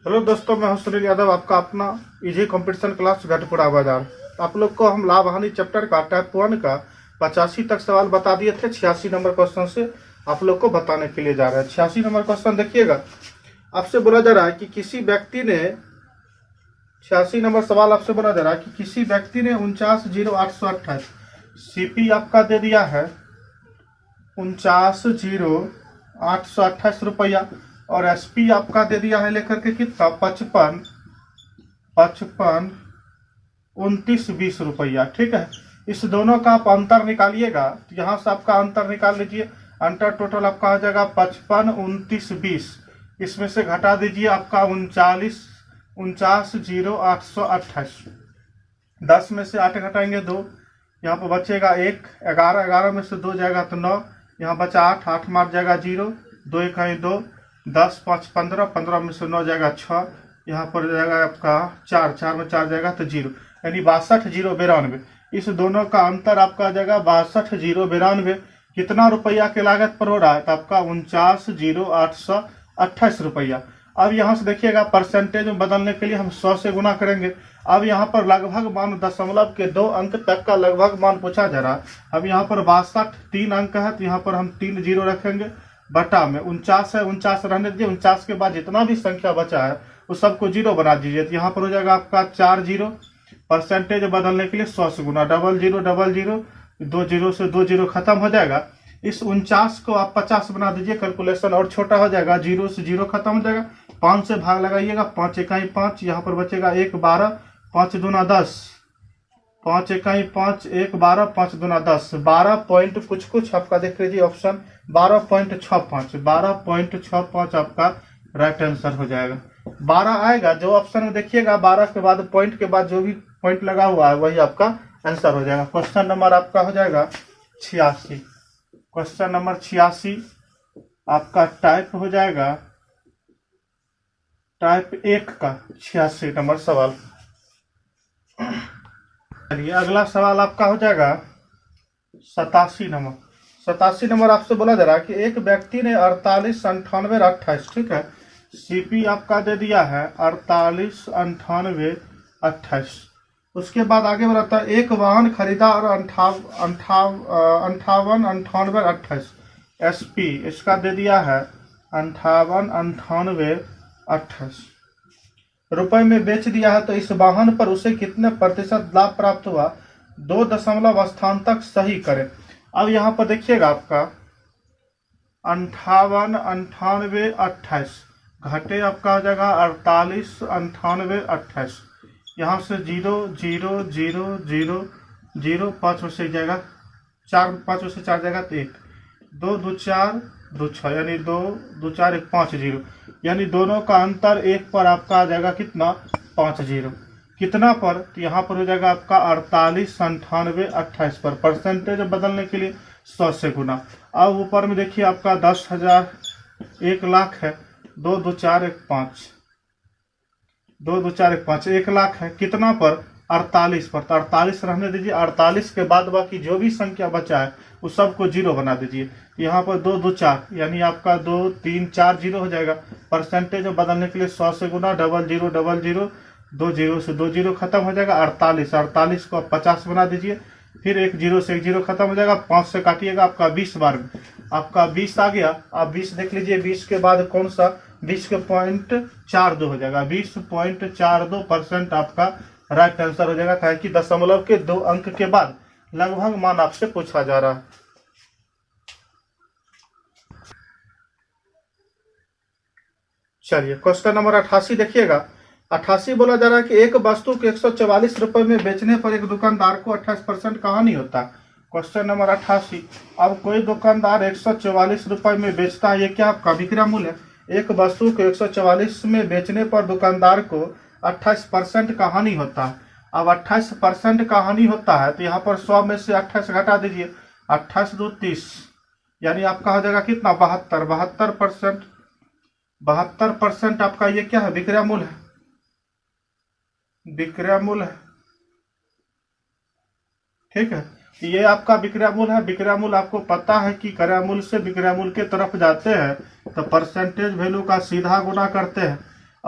Hello दोस्तों, मैं हूं सुनील यादव, आपका अपना इजी कंपटीशन क्लास घटपुरा बाजार। आप लोग को हम लाभ हानि चैप्टर का टाइप 1 का 85 तक सवाल बता दिए थे। 86 नंबर क्वेश्चन से आप लोग को बताने के लिए जा रहे हैं। 86 नंबर क्वेश्चन देखिएगा। आपसे बोला जा रहा है कि किसी व्यक्ति ने 86 नंबर सवाल आपसे बोला जा रहा है कि किसी व्यक्ति ने 49,0828 सीपी आपका दे दिया है 49,0828 रुपया और एसपी आपका दे दिया है लेकर के कितना 55 29 रुपया। ठीक है, इस दोनों का आप अंतर निकालिएगा तो यहाँ से आपका अंतर निकाल लीजिए। अंतर टोटल आपका हो जाएगा 55 29 20। इसमें से घटा दीजिए आपका 49,0828। 10 में से 8 घटाएंगे 2, यहाँ पर बचेगा 1। 11 में से 2 जाएगा तो 9, यहाँ बचा 8 मार जाएगा 0, 2 1 2, 10 5 15, 15 में से 9 जाएगा 6, यहाँ पर जाएगा आपका 4 में 4 जाएगा तो 0, यानी 62,092। इस दोनों का अंतर आपका आ जाएगा 62,092। कितना रुपया के लागत पर हो रहा है तो आपका 49,0828 रुपया। अब यहाँ से देखिएगा परसेंटेज में बदलने के लिए हम 100 से गुना करेंगे। अब यहाँ पर लगभग मान दशमलव के 2 अंक तक का लगभग मान पूछा जा रहा है। अब यहाँ पर 62 3 अंक है तो यहाँ पर हम 3 जीरो रखेंगे। बटा में 49 है, 49 रहने दीजिए। 49 के बाद जितना भी संख्या बचा है उस सबको जीरो बना दीजिए तो यहाँ पर हो जाएगा आपका 4 जीरो। परसेंटेज बदलने के लिए 100 से गुना, 0000, 2 जीरो से 2 जीरो खत्म हो जाएगा। इस 49 को आप 50 बना दीजिए, कैलकुलेशन और छोटा हो जाएगा। 0 से 0 खत्म हो जाएगा। 5 से भाग लगाइएगा, 5 इकाई 5, यहाँ पर बचेगा 1 12, 5 दूना 10, 5 इकाई 5, 1 12, 5 दूना 10, 12 पॉइंट कुछ आपका देख लीजिए ऑप्शन 12.65, 12.65 आपका राइट आंसर हो जाएगा। 12 आएगा जो ऑप्शन में देखिएगा, 12 के बाद पॉइंट के बाद जो भी पॉइंट लगा हुआ है वही आपका आंसर हो जाएगा। क्वेश्चन नंबर आपका हो जाएगा 86। क्वेश्चन नंबर 86 आपका टाइप हो जाएगा टाइप 1 का 86 नंबर सवाल। चलिए अगला सवाल आपका हो जाएगा 87 नंबर। 87 नंबर आपसे बोला जा रहा है कि एक व्यक्ति ने 48 98 28, ठीक है, सीपी आपका दे दिया है 48 98 28। उसके बाद आगे बढ़ता है एक वाहन खरीदा और 58 98 28 एसपी इसका दे दिया है 58 98 28 रुपए में बेच दिया है तो इस वाहन पर उसे कितने प्रतिशत लाभ प्राप्त हुआ, 2 दशमलव स्थान तक सही करें। अब यहाँ पर देखिएगा आपका 58 98 28 घटे आपका हो जाएगा 48 98 28। यहाँ से 0 0 0 0 0, 5 में से जाएगा 4, 5 में से 4 जाएगा तो 1, 2 2 4 2 6, यानी 2 2 4 1 5 0, यानी दोनों का अंतर 1 पर आपका आ जाएगा कितना 5 0। कितना पर तो यहाँ पर हो जाएगा आपका 48 98 28 पर। परसेंटेज बदलने के लिए 100 से गुना। अब ऊपर में देखिए आपका 10,000 1 लाख है, 2 2 4 1 5, 2 2 4 1 5, 1 लाख है। कितना पर 48 पर, तो 48 रहने दीजिए। 48 के बाद बाकी जो भी संख्या बचा है उस सबको जीरो बना दीजिए। यहाँ पर 2 2 4, यानी आपका 2 3 4 जीरो हो जाएगा। परसेंटेज बदलने के लिए 100 से गुना, 0000, 2 जीरो से 2 जीरो खत्म हो जाएगा। 48 को आप 50 बना दीजिए, फिर 1 जीरो से 1 जीरो खत्म हो जाएगा। 5 से काटिएगा आपका 20 बार में आपका 20 आ गया। आप 20 देख लीजिए, 20 के बाद कौन सा 20 के पॉइंट 42 हो जाएगा। 20.42% आपका राइट आंसर हो जाएगा, क्या कि दशमलव के 2 अंक के बाद लगभग मान आपसे पूछा जा रहा है। चलिए क्वेश्चन नंबर 88 देखिएगा। 88 बोला जा रहा है कि एक वस्तु को 144 रुपए में बेचने पर एक दुकानदार को 28% का हानि होता है। Question number 88। अब कोई दुकानदार 144 रुपए में बेचता है, ये क्या आपका विक्रय मूल्य है। एक वस्तु को 144 में बेचने पर दुकानदार को 28% का हानि होता है। अब 28% का हानि होता है तो यहाँ पर 100 में से 28 घटा दीजिए, 28 2 30, यानी आपका हो जाएगा कितना 72%। 72% आपका ये क्या है विक्रय मूल्य है, विक्रय मूल्य है, ठीक है। ये आपका विक्रय मूल्य है। विक्रय मूल्य आपको पता है कि क्रय मूल्य से विक्रय मूल्य के तरफ जाते हैं तो परसेंटेज वैल्यू का सीधा गुना करते हैं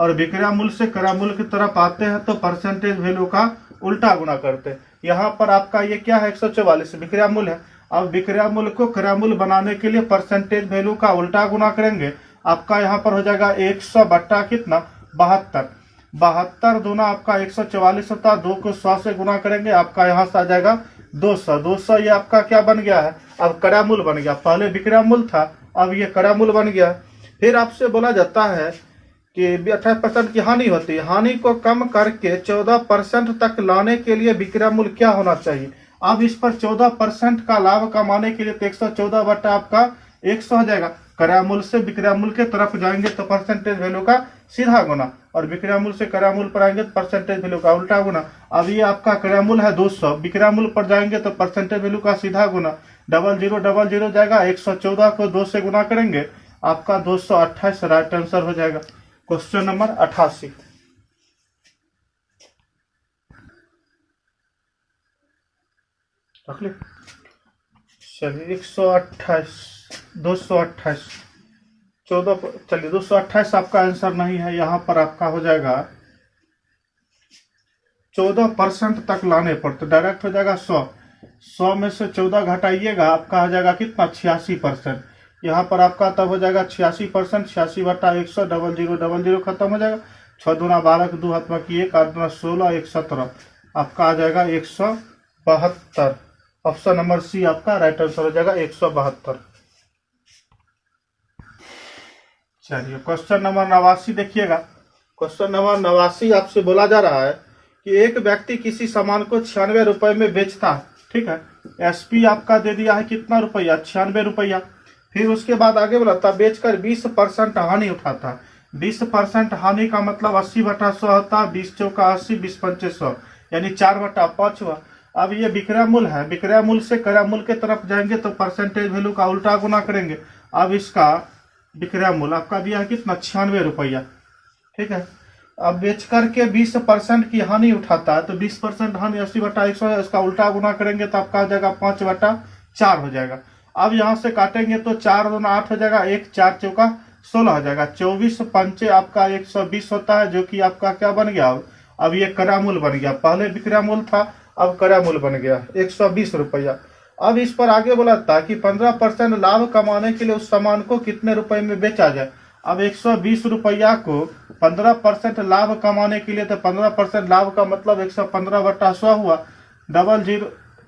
और विक्रय मूल्य से क्रय मूल्य की तरफ आते हैं तो परसेंटेज वैल्यू का उल्टा गुना करते हैं। यहाँ पर आपका ये क्या है 144 विक्रय मूल्य है। अब विक्रय मूल्य को क्रय मूल्य बनाने के लिए परसेंटेज वैल्यू का उल्टा गुना करेंगे। आपका यहाँ पर हो जाएगा 100 बट्टा कितना 72। 72 दूना आपका 144 होता है। 2 को 100 से गुना करेंगे आपका यहाँ से आ जाएगा 200। 200 ये आपका क्या बन गया है, अब क्रय मूल्य बन गया। पहले विक्रय मूल्य था, अब ये क्रय मूल्य बन गया। फिर आपसे बोला जाता है कि 28% की हानि होती है। हानि को कम करके 14% तक लाने के लिए विक्रय मूल्य क्या होना चाहिए। अब इस पर 14% का लाभ कमाने के लिए तो 114 बट्टा आपका 100 हो जाएगा। क्रय मूल्य से विक्रय मूल्य के तरफ जाएंगे तो परसेंटेज वैल्यू का सीधा गुना, और विक्रय मूल्य से क्रय मूल्य पर आएंगे तो परसेंटेज वैल्यू का उल्टा गुना। अब ये आपका क्रय मूल्य है 200, विक्रय मूल्य पर जाएंगे तो परसेंटेज वैल्यू का सीधा गुना। 0000 जाएगा, 114 को 2 से गुना करेंगे आपका 228 राइट आंसर हो जाएगा। क्वेश्चन नंबर 88 रख ले। चलिए 128 228 14, चलिए 228 आपका आंसर नहीं है। यहाँ पर आपका हो जाएगा 14% तक लाने पर तो डायरेक्ट हो जाएगा 100 में से 14 घटाइएगा आपका हो जाएगा कितना 86%। यहाँ पर आपका तब हो जाएगा 86%। 86 बटा 100 0000 खत्म हो जाएगा। 6 दूना 12 2 हाथ बाकी 1 8 दूना 16 1 17 आपका आ जाएगा 172। ऑप्शन नंबर सी आपका राइट आंसर हो जाएगा 172। चलिए क्वेश्चन नंबर 89 देखिएगा। क्वेश्चन नंबर 89 आपसे बोला जा रहा है कि एक व्यक्ति किसी सामान को 96 रुपए में बेचता है, ठीक है। एसपी आपका दे दिया है कितना रुपया 96 रुपया। फिर उसके बाद आगे बोला था बेचकर 20% हानि उठाता है। 20% हानि का मतलब 80 बटा 100 होता है। 20 चौका 80 20 पंचे 100 यानी 4 बटा 5 हुआ। अब ये विक्रय मूल्य है, विक्रय मूल्य से क्रय मूल्य के तरफ जाएंगे तो परसेंटेज वैल्यू का उल्टा गुना करेंगे। अब इसका विक्रय मूल्य आपका दिया है कितना 96 रुपया, ठीक है। अब बेच करके 20% की हानि उठाता है तो 20% हानि 80 बटा 100 है, इसका उल्टा गुना करेंगे तो आपका हो जाएगा 5 बटा 4 हो जाएगा। अब यहाँ से काटेंगे तो 4 दूना 8 हो जाएगा, 1 4 चौका 16 हो जाएगा। 24 पंचे आपका 120 होता है, जो कि आपका क्या बन गया अब ये क्रय मूल्य बन गया। पहले विक्रय मूल्य था, अब क्रय मूल्य बन गया 120 रुपया। अब इस पर आगे बोला था कि 15% लाभ कमाने के लिए उस सामान को कितने रुपए में बेचा जाए। अब 120 रुपया को 15% लाभ कमाने के लिए तो 15% लाभ का मतलब 115 बटा 100 हुआ।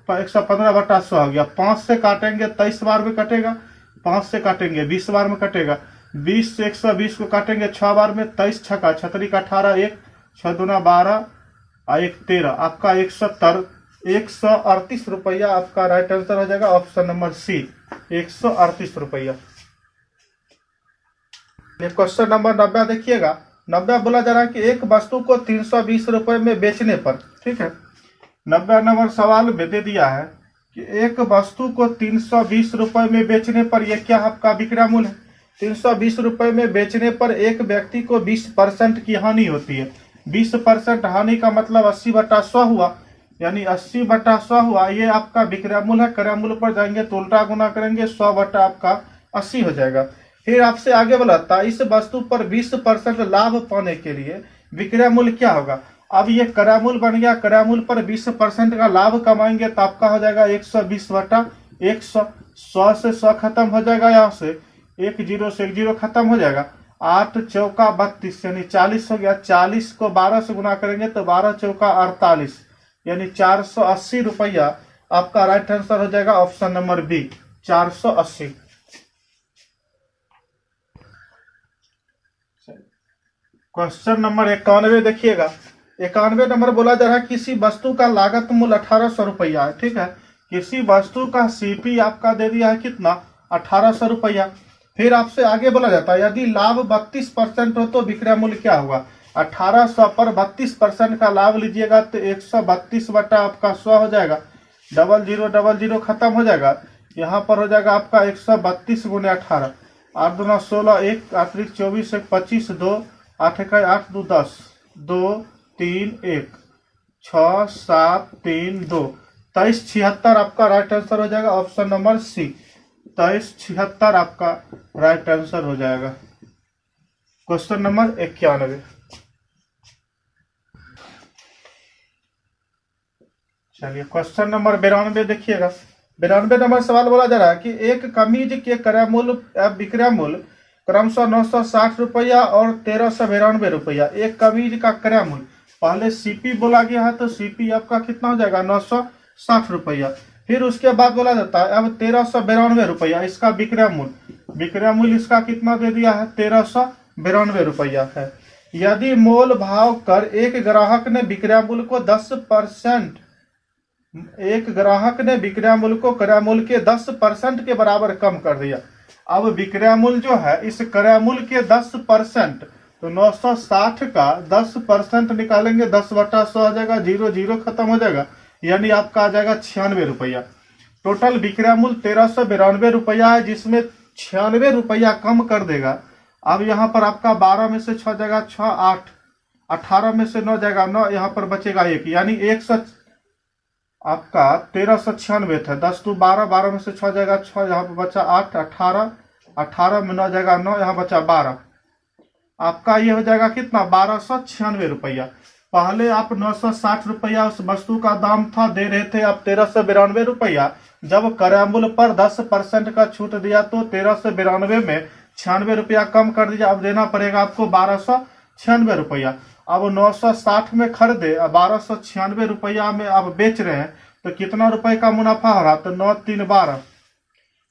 115 बटा 100 हो गया। 5 से काटेंगे 23 बार में कटेगा, 5 से काटेंगे 20 बार में कटेगा। 20 से 120 को काटेंगे 6 बार में, 23 छक्का 36 का 18 1 6 दूना 12 1 13 आपका 138 रुपया आपका राइट आंसर हो जाएगा। ऑप्शन नंबर सी 138 रुपया। क्वेश्चन नंबर 90 देखिएगा। 90 बोला जा रहा है कि एक वस्तु को 320 रुपए में बेचने पर, ठीक है। 90 नंबर सवाल में दे दिया है कि एक वस्तु को 320 रुपए में बेचने पर यह क्या आपका विक्रय मूल्य है। 320 रुपए में बेचने पर एक व्यक्ति को 20% की हानि होती है। 20% हानि का मतलब 80 बटा 100 हुआ, यानी 80 बटा 100 हुआ। ये आपका विक्रय मूल्य है। क्रय मूल्य पर जाएंगे तो उल्टा गुना करेंगे, 100 बटा आपका 80 हो जाएगा। फिर आपसे आगे बोला था इस वस्तु पर 20% लाभ पाने के लिए विक्रय मूल्य क्या होगा। अब ये क्रय मूल्य बन गया। क्रय मूल्य पर 20% का लाभ कमाएंगे तो आपका हो जाएगा 120 बटा 100। 100 से 100 खत्म हो जाएगा, यहाँ से 1 0 से 1 0 खत्म हो जाएगा। 8 चौका 32 यानी 40 हो गया। 40 को 12 से गुना करेंगे तो 12 चौका 48 यानी 480 रुपया आपका राइट आंसर हो जाएगा। Option number B 480। Question number 91 देखिएगा। 91 नंबर बोला जा रहा है किसी वस्तु का लागत मूल्य 1800 रुपया है, ठीक है। किसी वस्तु का सीपी आपका दे दिया है कितना 1800 रुपया। फिर आपसे आगे बोला जाता है यदि लाभ 32% हो तो विक्रय मूल्य क्या होगा। 1800 पर 32% का लाभ लीजिएगा तो 132 बटा आपका 100 हो जाएगा। 0000 खत्म हो जाएगा। यहाँ पर हो जाएगा आपका 132 गुने 18 8 दूना 16 1 8 24 1 25 2 8 1 8 2 10 2 3 1 6 7 3 2 23 76 आपका राइट आंसर हो जाएगा। ऑप्शन नंबर सी 23 76 आपका राइट आंसर हो जाएगा। Question number 91। चलिए क्वेश्चन नंबर 92 देखिएगा। 92 नंबर सवाल बोला जा रहा है कि एक कमीज के क्रय मूल्य विक्रय मूल्य क्रमशः 960 रुपया और 1392 रुपया। एक कमीज का क्रय मूल्य, पहले सीपी बोला गया है तो सीपी आपका कितना हो जाएगा 960 रुपया। फिर उसके बाद बोला जाता है अब 1392 रुपया इसका विक्रय मूल्य। विक्रय मूल्य इसका कितना दे दिया है 1392 रुपया है। यदि मोल भाव कर एक ग्राहक ने विक्रय मूल्य को 10%, एक ग्राहक ने विक्रय मूल्य को क्रय मूल्य के 10% के बराबर कम कर दिया। अब विक्रय मूल्य जो है इस क्रय मूल्य के 10%, तो 960 का 10% निकालेंगे 10/100 आ जाएगा, 0 0 खत्म हो जाएगा, यानी आपका आ जाएगा 96 रुपया। टोटल विक्रय मूल्य 1392 रुपया है, जिसमें 96 रुपया कम कर देगा। अब यहाँ पर आपका 12 में से 6 जाएगा 6, 8, 18 में से 9 जाएगा 9, यहाँ पर बचेगा 1, यानी 100 आपका 1396 था। 10 to 12, 12 में से 6 जाएगा 6, यहाँ पर बचा 8, 18, 18 में 9 जाएगा 9, यहाँ बचा 12। आपका ये हो जाएगा कितना 1296 रुपया। पहले आप 960 रुपया उस वस्तु का दाम था, दे रहे थे आप 1392 रुपया। जब क्रय मूल्य पर 10% का छूट दिया तो 1392 में 96 रुपया कम कर दिया। अब देना पड़ेगा आपको 1296 रुपया। अब 960 में खरीदे, अब 1296 रुपया में आप बेच रहे हैं, तो कितना रुपए का मुनाफा हो रहा, तो 9 3 12,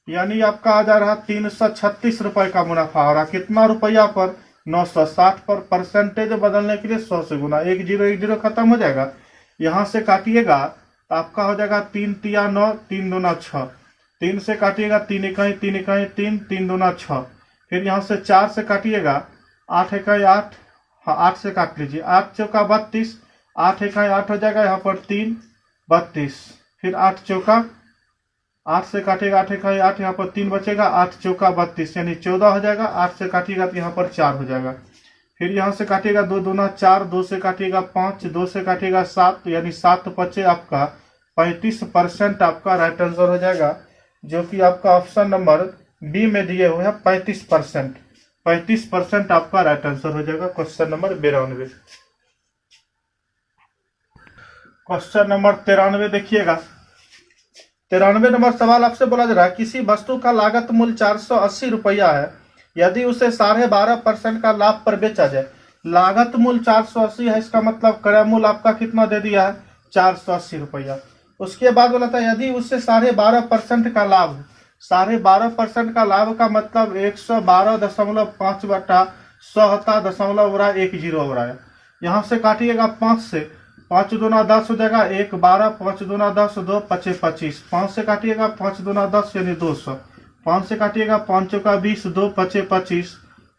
यानी आपका आ जा रहा 336 रुपए का मुनाफा हो रहा। कितना रुपया पर 960 पर। परसेंटेज बदलने के लिए 100 से गुना, 1 0 1 0 खत्म हो जाएगा। यहाँ से काटिएगा तो आपका हो जाएगा 3 3 9, 3 2 6, 3 से काटिएगा 3 इकाई 3 इकाई 3, 3 2 6। फिर यहाँ से 4 से काटिएगा 8 इकाई 8, हाँ 8 से काट लीजिए, 8 चौका 32, 8 इकाई 8 हो जाएगा, यहाँ पर 3 32। फिर 8 चौका 8 से काटिएगा 8 इकाई 8, यहाँ पर 3 बचेगा, 8 चौका 32 यानी 14 हो जाएगा। 8 से काटिएगा तो यहाँ पर 4 हो जाएगा। फिर यहाँ से काटिएगा 2 2 4, 2 से काटिएगा 5, 2 से काटिएगा 7, यानी 7 बचे आपका 35% आपका राइट आंसर हो जाएगा, जो कि आपका ऑप्शन नंबर बी में दिए हुए हैं 35%। 35% आपका राइट आंसर हो जाएगा क्वेश्चन नंबर 92। क्वेश्चन नंबर 93 देखिएगा। 93 नंबर सवाल आपसे बोला जा रहा है किसी वस्तु का लागत मूल्य 480 रुपया है, यदि उसे 12.5% का लाभ पर बेचा जाए। लागत मूल्य 480 है, इसका मतलब क्रय मूल्य आपका कितना दे दिया है 480 रुपया। उसके बाद बोला था यदि उससे 12.5% का लाभ, 12.5% का लाभ का मतलब 112.5 बटा 100 होता, दशमलव हो रहा है 1 0 हो रहा है। यहाँ से काटिएगा 5 से, 5 दूना 10 हो जाएगा, 1 12, 5 दूना 10, 2 5 25। 5 से काटिएगा 5 दूना 10 यानी 200। 5 से काटिएगा 5 चौका 20, 2 5 25,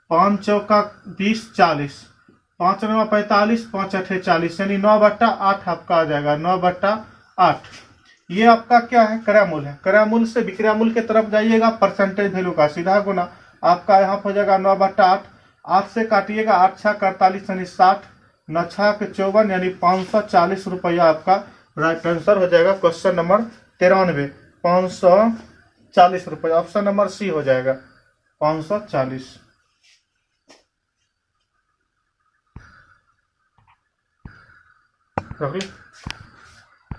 5 चौका 20 40, 5 9 45, 5 8 40, यानी 9/8 आपका आ जाएगा, 9/8। ये आपका क्या है क्रय मूल्य है। क्रय मूल्य से विक्रय मूल्य की तरफ जाइएगा, परसेंटेज वैल्यू का सीधा गुना, आपका यहाँ हो जाएगा 9/8। 8 से काटिएगा 8 6 48 यानी 60, 9 6 54 यानी 540 रुपया आपका राइट आंसर हो जाएगा क्वेश्चन नंबर 93। 540 रुपया, ऑप्शन नंबर सी हो जाएगा 540।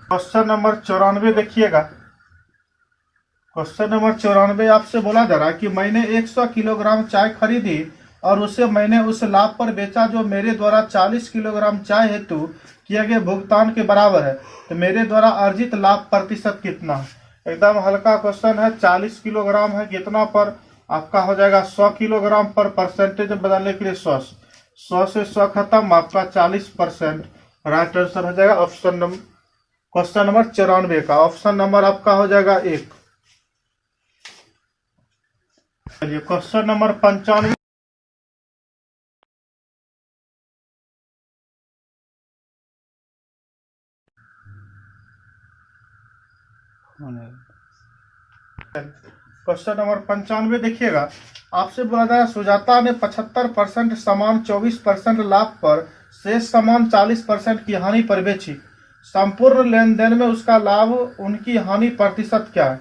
क्वेश्चन नंबर 94 देखिएगा। क्वेश्चन नंबर 94 आपसे बोला जा रहा है कि मैंने 100 किलोग्राम चाय खरीदी और उसे मैंने उस लाभ पर बेचा जो मेरे द्वारा 40 किलोग्राम चाय हेतु किए गए भुगतान के बराबर है, तो मेरे द्वारा अर्जित लाभ प्रतिशत कितना है। एकदम हल्का क्वेश्चन है। 40 किलोग्राम है, कितना पर आपका हो जाएगा 100 किलोग्राम पर। परसेंटेज बदलने के लिए 100 से 100 खत्म, आपका 40% राइट आंसर हो जाएगा ऑप्शन नंबर क्वेश्चन नंबर 94 का। ऑप्शन नंबर आपका हो जाएगा 1। चलिए क्वेश्चन नंबर 95। क्वेश्चन नंबर 95 देखिएगा। आपसे बोला जा रहा है सुजाता ने 75% सामान 24% लाभ पर शेष सामान 40% की हानि पर बेची। संपूर्ण लेन देन में उसका लाभ उनकी हानि प्रतिशत क्या है।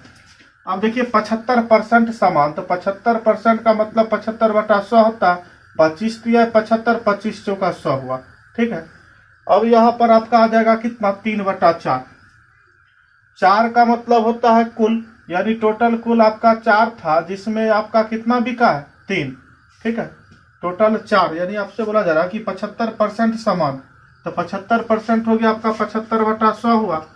अब देखिए 75% सामान, तो 75% का मतलब 75/100 होता है। 25 दिया है 75, 25 चौका 100 हुआ, ठीक है। अब यहाँ पर आपका आ जाएगा कितना 3/4। 4 का मतलब होता है कुल, यानी टोटल कुल आपका 4 था, जिसमें आपका कितना बिका है 3। ठीक है, टोटल 4, यानी आपसे बोला जा रहा है कि 75% सामान, तो 75% हो गया आपका 75/100 हुआ।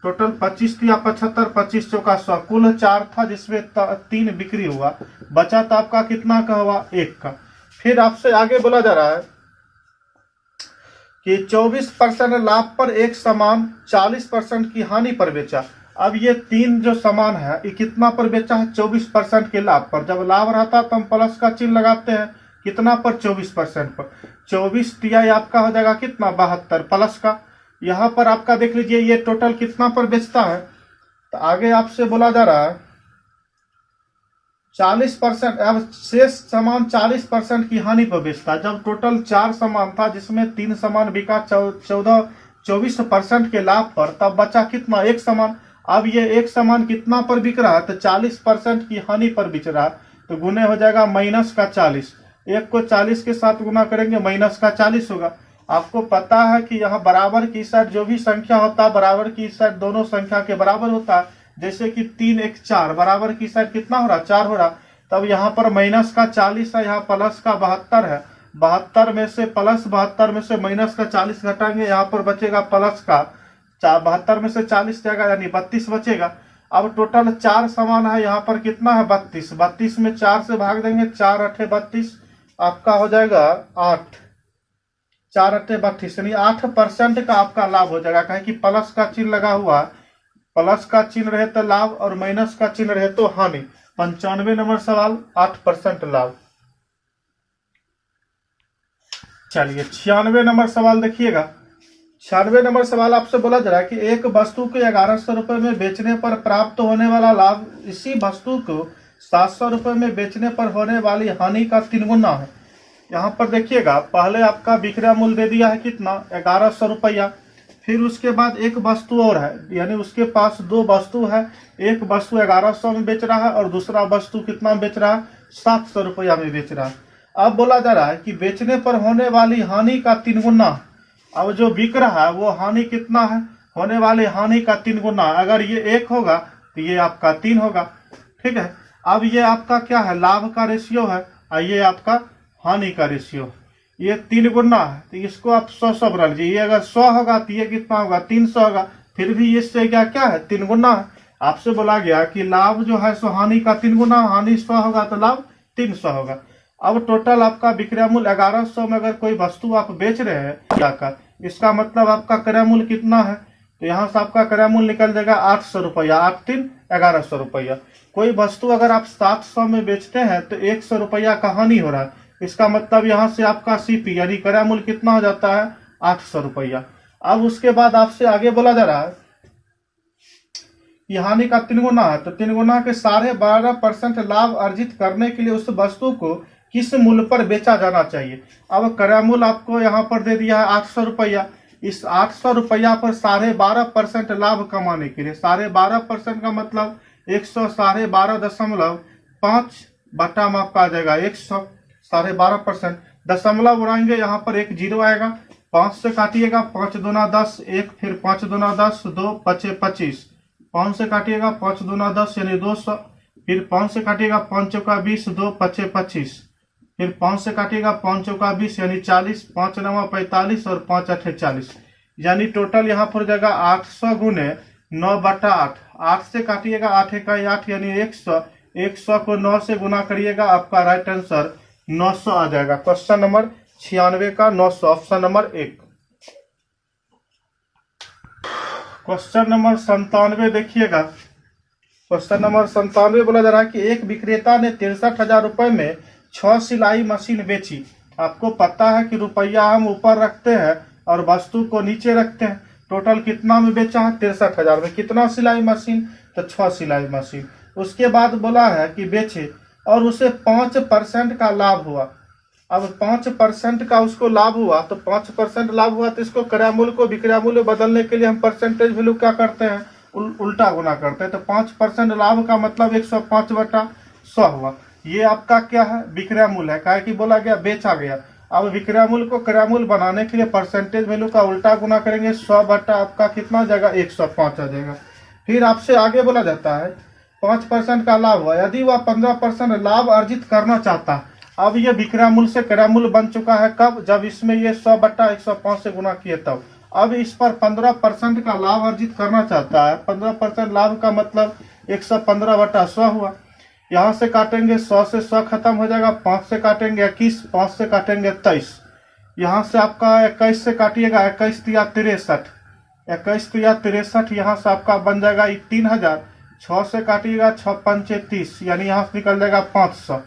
टोटल 25 थी, 75, 25 चौका 100, कुल 4 था जिसमें 3 बिक्री हुआ, बचा तो आपका कितना का हुआ 1 का। फिर आपसे आगे बोला जा रहा है कि 24% लाभ पर एक सामान 40% की हानि पर बेचा। अब ये 3 जो सामान है ये कितना पर बेचा है, 24% के लाभ पर। जब लाभ रहता है तो हम प्लस का चिन्ह लगाते हैं, कितना पर, 24% पर। 24 तिया आपका हो जाएगा कितना, 72 प्लस का। यहाँ पर आपका देख लीजिए ये टोटल कितना पर बेचता है, तो आगे आपसे बोला जा रहा है 40%। अब शेष सामान 40% की हानि पर बेचता है। जब टोटल 4 सामान था जिसमें 3 सामान बिका 24% के लाभ पर, तब बचा कितना, 1 सामान। अब ये 1 सामान कितना पर बिक रहा है, तो 40% की हानि पर बिक रहा है, तो गुने हो जाएगा -40। 1 को 40 के साथ गुना करेंगे -40 होगा। आपको पता है कि यहाँ बराबर की साइड जो भी संख्या होता है, बराबर की साइड दोनों संख्या के बराबर होता है। जैसे कि 3 1 4, बराबर की साइड कितना हो रहा, 4 हो रहा। तब यहाँ पर -40 है, यहाँ प्लस का 72 है। 72 में से प्लस 72 में से -40 घटाएंगे, यहाँ पर बचेगा प्लस का 72 में से 40 जाएगा, यानी 32 बचेगा। अब टोटल 4 सामान है, यहाँ पर कितना है 32। 32 में 4 से भाग देंगे, 4 8 32, आपका हो जाएगा 8। 4 8 32, यानी 8% का आपका लाभ हो जाएगा। कहे कि प्लस का चिन्ह लगा हुआ, प्लस का चिन्ह रहे तो लाभ और माइनस का चिन्ह रहे तो हानि। 95 नंबर सवाल, 8% लाभ। चलिए 96 नंबर सवाल देखिएगा। 96 नंबर सवाल आपसे बोला जा रहा है कि एक वस्तु को 1100 रुपए में बेचने पर प्राप्त होने वाला लाभ इसी वस्तु को 700 रुपए में बेचने पर होने वाली हानि का 3 गुना है। यहाँ पर देखिएगा, पहले आपका विक्रय मूल्य दे दिया है कितना, 1100 रुपया। फिर उसके बाद एक वस्तु और है, यानी उसके पास 2 वस्तु है। एक वस्तु 1100 में बेच रहा है और दूसरा वस्तु कितना में बेच रहा है, 700 रुपया में बेच रहा है। अब बोला जा रहा है कि बेचने पर होने वाली हानि का 3 गुना। अब जो बिक रहा है वो हानि कितना है, होने वाली हानि का 3 गुना। अगर ये 1 होगा तो ये आपका 3 होगा। ठीक है, अब ये आपका क्या है, लाभ का रेशियो है, और ये आपका हानि का रेशियो। ये 3 गुना है, तो इसको आप 100 बना लीजिए। ये अगर 100 होगा तो ये कितना होगा, 300 होगा। फिर भी इससे क्या है, 3 गुना है। आपसे बोला गया कि लाभ जो है सो हानि का 3 गुना, हानि 100 होगा तो लाभ 300 होगा। अब टोटल आपका विक्रय मूल्य 1100 में अगर कोई वस्तु आप बेच रहे हैं क्या का, इसका मतलब आपका क्रय मूल्य कितना है, तो यहाँ से आपका क्रय मूल्य निकल जाएगा 800 रुपया। 8 3 1100 रुपया। कोई वस्तु अगर आप 700 में बेचते हैं तो 100 रुपया का हानि हो रहा है। इसका मतलब यहाँ से आपका सीपी यानी क्रय मूल्य कितना हो जाता है, 800 रुपया। अब उसके बाद आपसे आगे बोला जा रहा है कि हानि का 3 गुना है, तो 3 गुना के 12.5% लाभ अर्जित करने के लिए उस वस्तु को किस मूल्य पर बेचा जाना चाहिए। अब क्रय मूल्य आपको यहाँ पर दे दिया है 800 रुपया। इस 800 रुपया पर 12.5% लाभ कमाने के लिए, 12.5% का मतलब 112.5 बटा में आपका आ जाएगा 100। 12.5% दशमलव उड़ाएंगे, यहाँ पर 1 0 आएगा। 5 से काटिएगा, 5 दूना 10, 1 फिर 5 दूना 10, 2 5 25। 5 से काटिएगा, 5 दूना 10 यानी 200। फिर 5 से काटिएगा, 5 चौका 20, 2 5 25। फिर 5 से काटिएगा, 5 चौका 20 यानी 40, 5 9 45 और 5 8 40, यानी टोटल यहाँ पर जाएगा 800 गुने 9/8। 8 से काटिएगा, 8 इकाई 8 यानी 100। 100 को 9 से गुना करिएगा, आपका राइट आंसर 900 आ जाएगा। क्वेश्चन नंबर 96 का 900, ऑप्शन नंबर 1। क्वेश्चन नंबर 97 देखिएगा। क्वेश्चन नंबर 97 बोला जा रहा है कि एक विक्रेता ने 63,000 रुपए में 6 सिलाई मशीन बेची। आपको पता है कि रुपया हम ऊपर रखते हैं और वस्तु को नीचे रखते हैं। टोटल कितना में बेचा है, 63,000 में। कितना सिलाई मशीन, तो 6 सिलाई मशीन। उसके बाद बोला है कि बेचे और उसे 5% का लाभ हुआ। अब 5% का उसको लाभ हुआ, तो 5% लाभ हुआ तो इसको क्रय मूल्य को विक्रय मूल्य बदलने के लिए हम परसेंटेज वैल्यू क्या करते हैं, उल्टा गुना करते हैं। तो 5% लाभ का मतलब 105/100 हुआ। ये आपका क्या है, विक्रय मूल्य है। क्या कि बोला गया बेचा गया। अब विक्रय मूल्य को क्रय मूल्य बनाने के लिए परसेंटेज वैल्यू का उल्टा गुना करेंगे। 100 बटा आपका कितना आ जाएगा, 105 आ जाएगा। फिर आपसे आगे बोला जाता है 5% का लाभ हुआ, यदि वह 15% लाभ अर्जित करना चाहता है। अब ये विक्रय मूल्य से क्रय मूल्य बन चुका है कब, जब इसमें ये 100/105 से गुना किए तब। अब इस पर 15% का लाभ अर्जित करना चाहता है। 15% लाभ का मतलब 115/100 हुआ। यहाँ से काटेंगे 100 से 100 खत्म हो जाएगा, 5 से काटेंगे 21, 5 से काटेंगे 23, यहाँ से आपका 21 से काटिएगा 21 तिया 63, 21 तिया 63, यहाँ से आपका बन जाएगा 3000। 6 से काटिएगा 6 पंचे 30, यानी यहाँ से निकल जाएगा 500।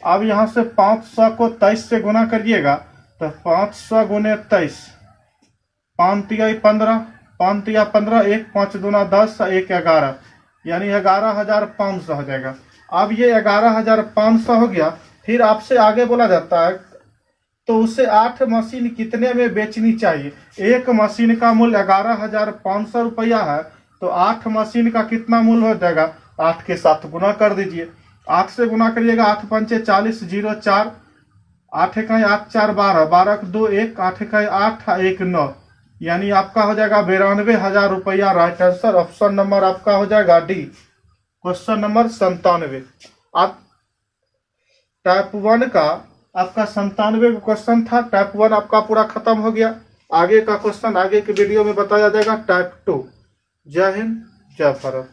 अब यहाँ से 500 को 23 से गुना करिएगा तो 500 गुने 23, 5 तिया 15, 5 तिया 15, 1 5 दूना 10, 1 11, यानी 11,500 हो जाएगा। अब ये 11,500 हो गया। फिर आपसे आगे बोला जाता है तो उसे 8 मशीन कितने में बेचनी चाहिए। एक मशीन का मूल्य 11,500 रुपया है, तो 8 मशीन का कितना मूल्य हो जाएगा, 8 के साथ गुना कर दीजिए। 8 से गुना करिएगा, 8 पंचे 40, 0 4, 8 इकाई 8 4 12, 12 2 1, 8 इकाई 8 1 9, यानी आपका हो जाएगा 92,000 रुपया। राइट आंसर ऑप्शन नंबर आपका हो जाएगा डी, क्वेश्चन नंबर 97। आप टाइप 1 का आपका 97 क्वेश्चन था। टाइप 1 आपका पूरा खत्म हो गया। आगे का क्वेश्चन आगे के वीडियो में बताया जाएगा टाइप 2। जय हिंद, जय भारत।